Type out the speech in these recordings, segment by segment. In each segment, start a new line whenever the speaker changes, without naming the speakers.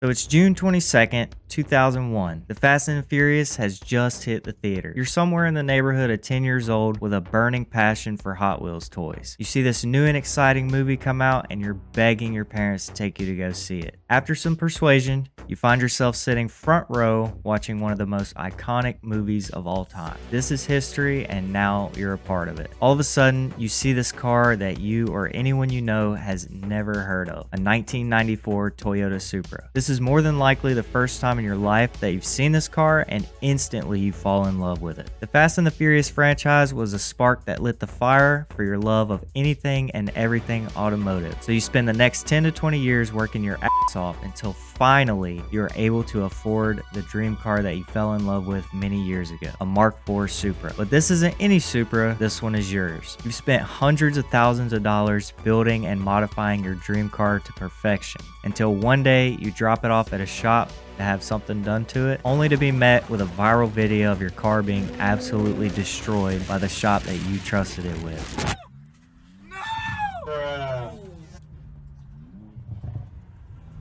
So it's June 22nd, 2001. The Fast and Furious has just hit the theater. You're somewhere in the neighborhood of 10 years old with a burning passion for Hot Wheels toys. You see this new and exciting movie come out and you're begging your parents to take you to go see it. After some persuasion, you find yourself sitting front row watching one of the most iconic movies of all time. This is history and now you're a part of it. All of a sudden, you see this car that you or anyone you know has never heard of, a 1994 Toyota Supra. This is more than likely the first time in your life that you've seen this car and instantly you fall in love with it. The Fast and the Furious franchise was a spark that lit the fire for your love of anything and everything automotive. So you spend the next 10 to 20 years working your ass off until finally you're able to afford the dream car that you fell in love with many years ago, a Mark IV Supra. But this isn't any Supra, this one is yours. You've spent hundreds of thousands of dollars building and modifying your dream car to perfection until one day you drop it off at a shop to have something done to it, only to be met with a viral video of your car being absolutely destroyed by the shop that you trusted it with.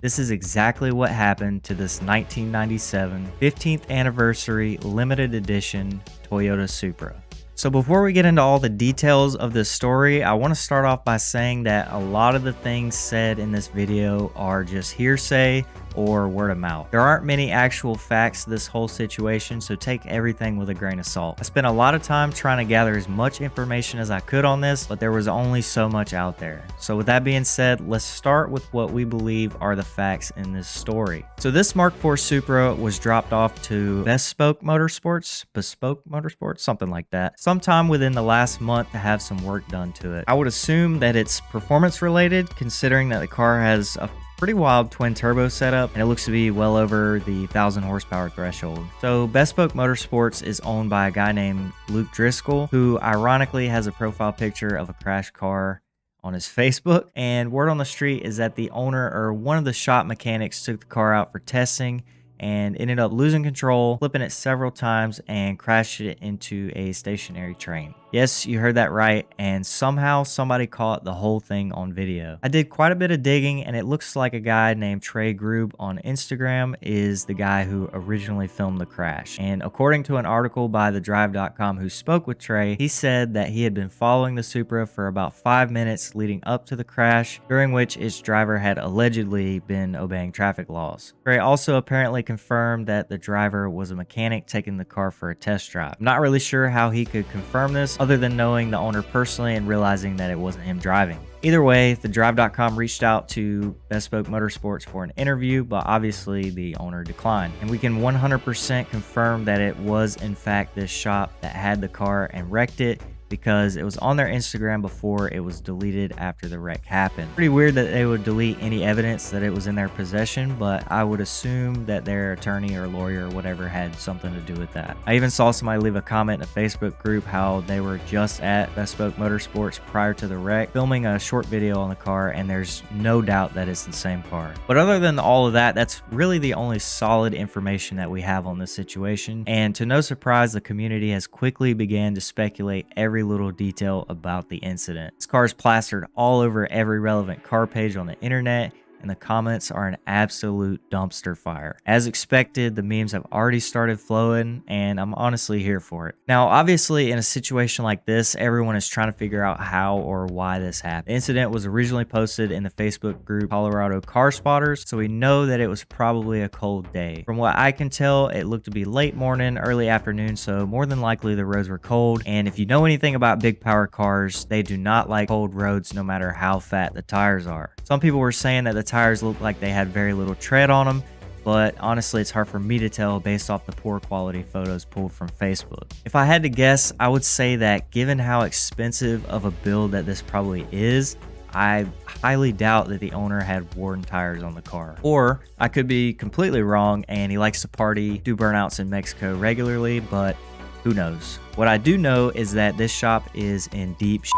This is exactly what happened to this 1997 15th anniversary limited edition Toyota Supra. So before we get into all the details of this story, I want to start off by saying that a lot of the things said in this video are just hearsay or word of mouth. There aren't many actual facts to this whole situation, so take everything with a grain of salt. I spent a lot of time trying to gather as much information as I could on this, but there was only so much out there. So with that being said, let's start with what we believe are the facts in this story. So this Mark IV Supra was dropped off to Bespoke Motorsports, something like that, sometime within the last month to have some work done to it. I would assume that it's performance related, considering that the car has a pretty wild twin turbo setup and it looks to be well over the 1,000 horsepower threshold. So Bespoke Motorsports is owned by a guy named Luke Driscoll, who ironically has a profile picture of a crashed car on his Facebook, and word on the street is that the owner or one of the shop mechanics took the car out for testing and ended up losing control, flipping it several times and crashed it into a stationary train. Yes, you heard that right, and somehow somebody caught the whole thing on video. I did quite a bit of digging, and it looks like a guy named Trey Grube on Instagram is the guy who originally filmed the crash. And according to an article by thedrive.com who spoke with Trey, he said that he had been following the Supra for about 5 minutes leading up to the crash, during which its driver had allegedly been obeying traffic laws. Trey also apparently confirmed that the driver was a mechanic taking the car for a test drive. I'm not really sure how he could confirm this, other than knowing the owner personally and realizing that it wasn't him driving. Either way, the Drive.com reached out to Bespoke Motorsports for an interview, but obviously the owner declined. And we can 100% confirm that it was in fact this shop that had the car and wrecked it, because it was on their Instagram before it was deleted after the wreck happened. Pretty weird that they would delete any evidence that it was in their possession, but I would assume that their attorney or lawyer or whatever had something to do with that. I even saw somebody leave a comment in a Facebook group how they were just at Bespoke Motorsports prior to the wreck, filming a short video on the car, and there's no doubt that it's the same car. But other than all of that, that's really the only solid information that we have on this situation, and to no surprise, the community has quickly began to speculate every little detail about the incident. This car is plastered all over every relevant car page on the internet, and the comments are an absolute dumpster fire. As expected, the memes have already started flowing, and I'm honestly here for it. Now, obviously, in a situation like this, everyone is trying to figure out how or why this happened. The incident was originally posted in the Facebook group Colorado Car Spotters, so we know that it was probably a cold day. From what I can tell, it looked to be late morning, early afternoon, so more than likely the roads were cold, and if you know anything about big power cars, they do not like cold roads no matter how fat the tires are. Some people were saying that the tires looked like they had very little tread on them, but honestly it's hard for me to tell based off the poor quality photos pulled from Facebook. If I had to guess, I would say that given how expensive of a build that this probably is, I highly doubt that the owner had worn tires on the car. Or I could be completely wrong and he likes to party, do burnouts in Mexico regularly, but who knows. What I do know is that this shop is in deep shit.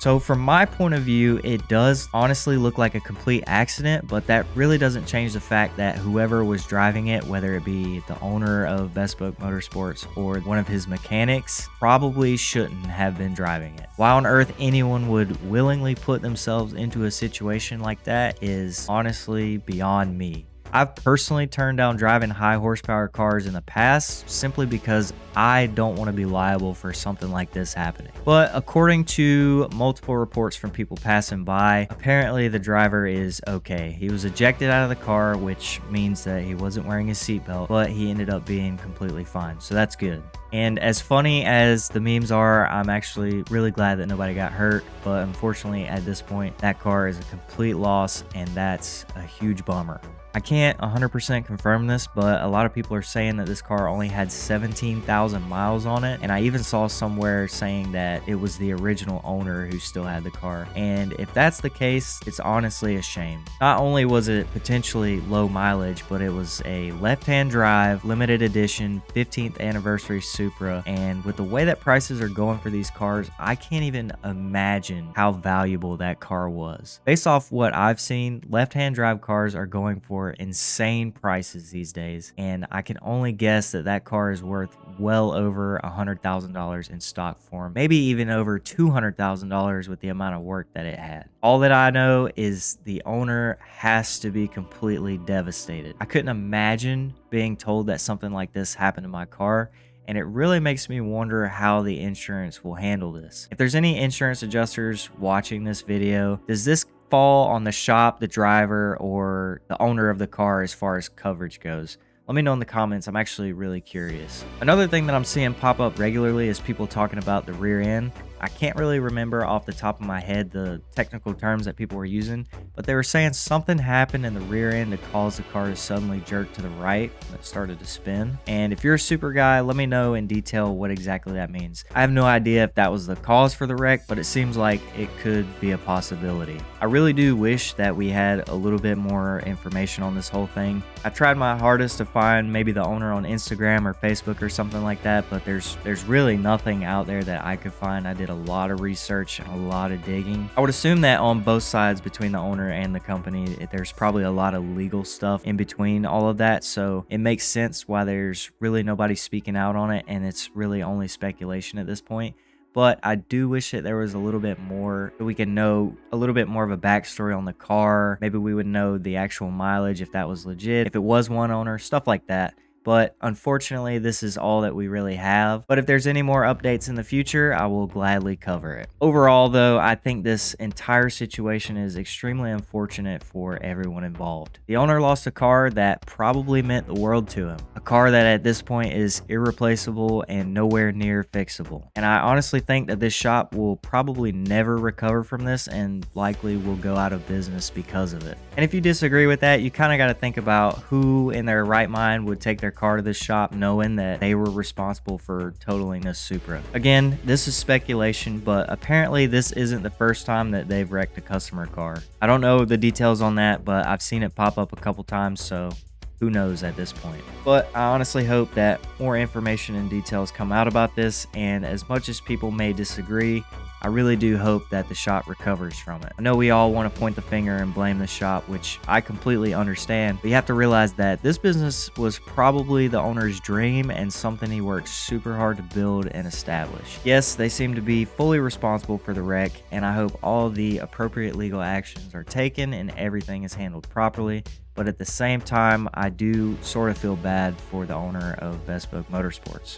So from my point of view, it does honestly look like a complete accident, but that really doesn't change the fact that whoever was driving it, whether it be the owner of Bespoke Motorsports or one of his mechanics, probably shouldn't have been driving it. Why on earth anyone would willingly put themselves into a situation like that is honestly beyond me. I've personally turned down driving high horsepower cars in the past simply because I don't want to be liable for something like this happening. But according to multiple reports from people passing by, apparently the driver is okay. He was ejected out of the car, which means that he wasn't wearing his seatbelt, but he ended up being completely fine. So that's good. And as funny as the memes are, I'm actually really glad that nobody got hurt. But unfortunately, at this point, that car is a complete loss, and that's a huge bummer. I can't 100% confirm this, but a lot of people are saying that this car only had 17,000 miles on it. And I even saw somewhere saying that it was the original owner who still had the car. And if that's the case, it's honestly a shame. Not only was it potentially low mileage, but it was a left-hand drive, limited edition, 15th anniversary Supra. And with the way that prices are going for these cars, I can't even imagine how valuable that car was. Based off what I've seen, left-hand drive cars are going for insane prices these days, and I can only guess that that car is worth well over $100,000 in stock form, maybe even over $200,000 with the amount of work that it had. All that I know is the owner has to be completely devastated. I couldn't imagine being told that something like this happened to my car, and it really makes me wonder how the insurance will handle this. If there's any insurance adjusters watching this video, does this fall on the shop, the driver, or the owner of the car as far as coverage goes? Let me know in the comments. I'm actually really curious. Another thing that I'm seeing pop up regularly is people talking about the rear end. I can't really remember off the top of my head the technical terms that people were using, but they were saying something happened in the rear end to cause the car to suddenly jerk to the right when it started to spin. And if you're a super guy, let me know in detail what exactly that means. I have no idea if that was the cause for the wreck, but it seems like it could be a possibility. I really do wish that we had a little bit more information on this whole thing. I tried my hardest to find maybe the owner on Instagram or Facebook or something like that, but there's really nothing out there that I could find. I did a lot of research and a lot of digging. I would assume that on both sides between the owner and the company, there's probably a lot of legal stuff in between all of that, so it makes sense why there's really nobody speaking out on it, and it's really only speculation at this point. But I do wish that there was a little bit more, that we could know a little bit more of a backstory on the car. Maybe we would know the actual mileage, if that was legit, if it was one owner, stuff like that. But unfortunately, this is all that we really have. But if there's any more updates in the future, I will gladly cover it. Overall, though, I think this entire situation is extremely unfortunate for everyone involved. The owner lost a car that probably meant the world to him. A car that at this point is irreplaceable and nowhere near fixable. And I honestly think that this shop will probably never recover from this and likely will go out of business because of it. And if you disagree with that, you kind of got to think about who in their right mind would take their car to this shop knowing that they were responsible for totaling this Supra. Again, this is speculation, but apparently this isn't the first time that they've wrecked a customer car. I don't know the details on that, but I've seen it pop up a couple times, so who knows at this point. But I honestly hope that more information and details come out about this, and as much as people may disagree, I really do hope that the shop recovers from it. I know we all want to point the finger and blame the shop, which I completely understand, but you have to realize that this business was probably the owner's dream and something he worked super hard to build and establish. Yes, they seem to be fully responsible for the wreck, and I hope all the appropriate legal actions are taken and everything is handled properly. But at the same time, I do sort of feel bad for the owner of Bespoke Motorsports.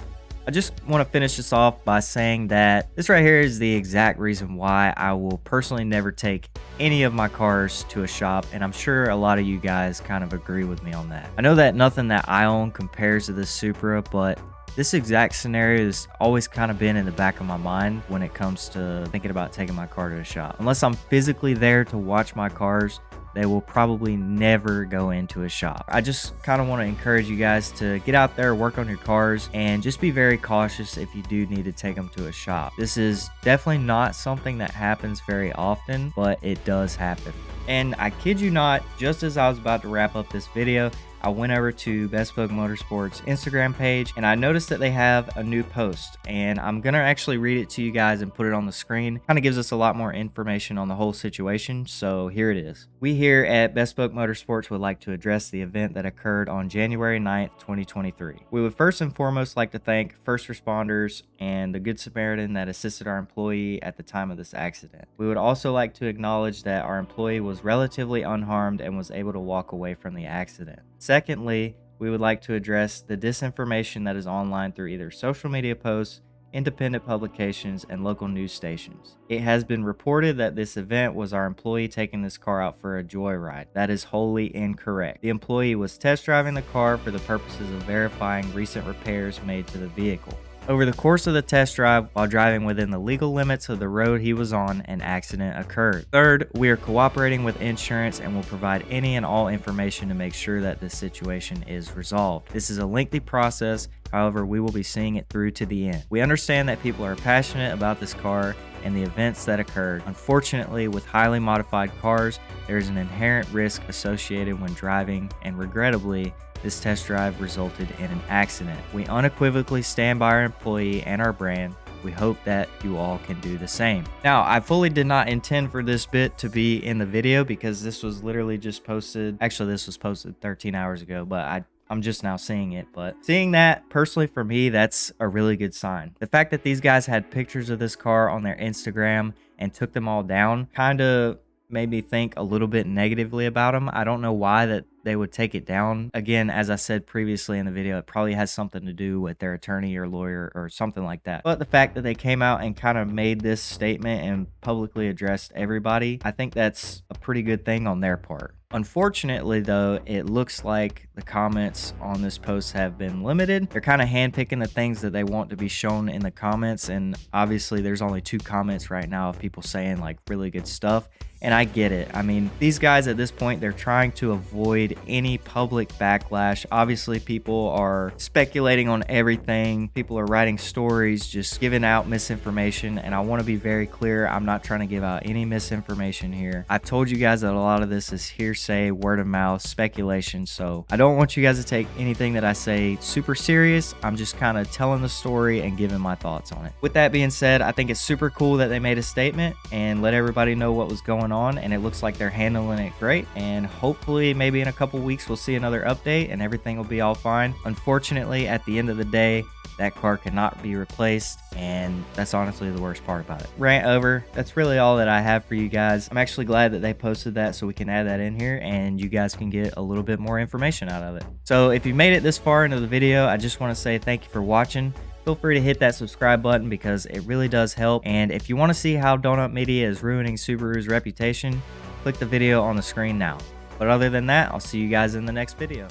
I just want to finish this off by saying that this right here is the exact reason why I will personally never take any of my cars to a shop, and I'm sure a lot of you guys kind of agree with me on that. I know that nothing that I own compares to this Supra, but this exact scenario has always kind of been in the back of my mind when it comes to thinking about taking my car to a shop. Unless I'm physically there to watch my cars, they will probably never go into a shop. I just kind of want to encourage you guys to get out there, work on your cars, and just be very cautious if you do need to take them to a shop. This is definitely not something that happens very often, but it does happen. And I kid you not, just as I was about to wrap up this video, I went over to Bespoke Motorsports Instagram page and I noticed that they have a new post, and I'm gonna actually read it to you guys and put it on the screen. Kind of gives us a lot more information on the whole situation, so here it is. We here at Bespoke Motorsports would like to address the event that occurred on January 9th, 2023. We would first and foremost like to thank first responders and the Good Samaritan that assisted our employee at the time of this accident. We would also like to acknowledge that our employee was was relatively unharmed and was able to walk away from the accident. Secondly, we would like to address the disinformation that is online through either social media posts, independent publications, and local news stations. It has been reported that this event was our employee taking this car out for a joyride. That is wholly incorrect. The employee was test driving the car for the purposes of verifying recent repairs made to the vehicle. Over the course of the test drive, while driving within the legal limits of the road he was on, an accident occurred. Third, we are cooperating with insurance and will provide any and all information to make sure that this situation is resolved. This is a lengthy process, however, we will be seeing it through to the end. We understand that people are passionate about this car and the events that occurred. Unfortunately, with highly modified cars, there is an inherent risk associated when driving, and regrettably, this test drive resulted in an accident. We unequivocally stand by our employee and our brand. We hope that you all can do the same. Now, I fully did not intend for this bit to be in the video because this was literally just posted. Actually, this was posted 13 hours ago, but I'm just now seeing it. But seeing that, personally for me, that's a really good sign. The fact that these guys had pictures of this car on their Instagram and took them all down kind of made me think a little bit negatively about them. I don't know why that they would take it down. Again, as I said previously in the video, it probably has something to do with their attorney or lawyer or something like that. But the fact that they came out and kind of made this statement and publicly addressed everybody, I think that's a pretty good thing on their part. Unfortunately, though, it looks like the comments on this post have been limited. They're kind of handpicking the things that they want to be shown in the comments, and obviously there's only 2 comments right now of people saying like really good stuff, and I get it. I mean, these guys at this point, they're trying to avoid any public backlash. Obviously, people are speculating on everything. People are writing stories, just giving out misinformation, and I want to be very clear, I'm not trying to give out any misinformation here. I've told you guys that a lot of this is hearsay, word of mouth, speculation, so I don't want you guys to take anything that I say super serious. I'm just kind of telling the story and giving my thoughts on it. With that being said, I think it's super cool that they made a statement and let everybody know what was going on, and it looks like they're handling it great, and hopefully maybe in a couple weeks we'll see another update and everything will be all fine. Unfortunately, at the end of the day, that car cannot be replaced, and that's honestly the worst part about it. Rant over. That's really all that I have for you guys. I'm actually glad that they posted that so we can add that in here and you guys can get a little bit more information out of it. So if you made it this far into the video, I just want to say thank you for watching. Feel free to hit that subscribe button because it really does help. And if you want to see how Donut Media is ruining Subaru's reputation, click the video on the screen now. But other than that, I'll see you guys in the next video.